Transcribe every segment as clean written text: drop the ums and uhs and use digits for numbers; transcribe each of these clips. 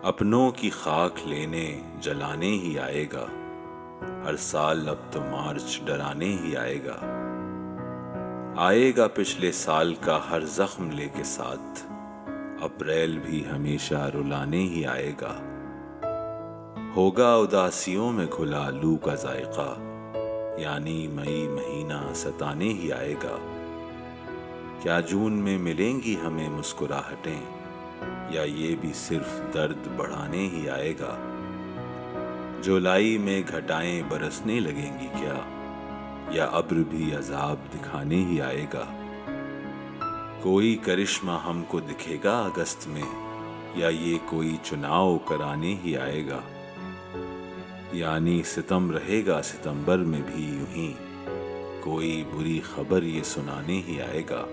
اپنوں کی خاک لینے جلانے ہی آئے گا، ہر سال اب تو مارچ ڈرانے ہی آئے گا۔ آئے گا پچھلے سال کا ہر زخم لے کے ساتھ، اپریل بھی ہمیشہ رلانے ہی آئے گا۔ ہوگا اداسیوں میں گھلا لو کا ذائقہ، یعنی مئی مہینہ ستانے ہی آئے گا۔ کیا جون میں ملیں گی ہمیں مسکراہٹیں، یا یہ بھی صرف درد بڑھانے ہی آئے گا؟ جولائی میں گھٹائیں برسنے لگیں گی کیا، یا ابر بھی عذاب دکھانے ہی آئے گا؟ کوئی کرشمہ ہم کو دکھے گا اگست میں، یا یہ کوئی چناؤ کرانے ہی آئے گا؟ یعنی ستم رہے گا ستمبر میں بھی یوں ہی، کوئی بری خبر یہ سنانے ہی آئے گا۔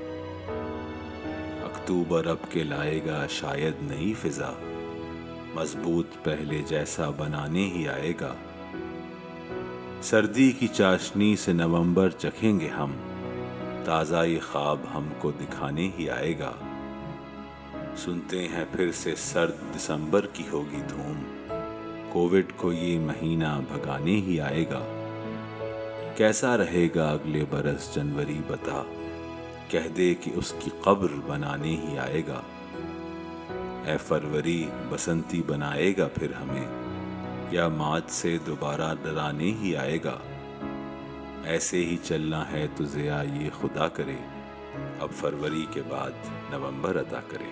اکتوبر اب کے لائے گا شاید نئی فضا، مضبوط پہلے جیسا بنانے ہی آئے گا۔ سردی کی چاشنی سے نومبر چکھیں گے ہم، تازہ یہ خواب ہم کو دکھانے ہی آئے گا۔ سنتے ہیں پھر سے سرد دسمبر کی ہوگی دھوم، کووڈ کو یہ مہینہ بھگانے ہی آئے گا۔ کیسا رہے گا اگلے برس جنوری بتا، کہہ دے کہ اس کی قبر بنانے ہی آئے گا۔ اے فروری بسنتی بنائے گا پھر ہمیں، یا مارچ سے دوبارہ ڈرانے ہی آئے گا؟ ایسے ہی چلنا ہے تو ضیا یہ خدا کرے، اب فروری کے بعد نومبر عطا کرے۔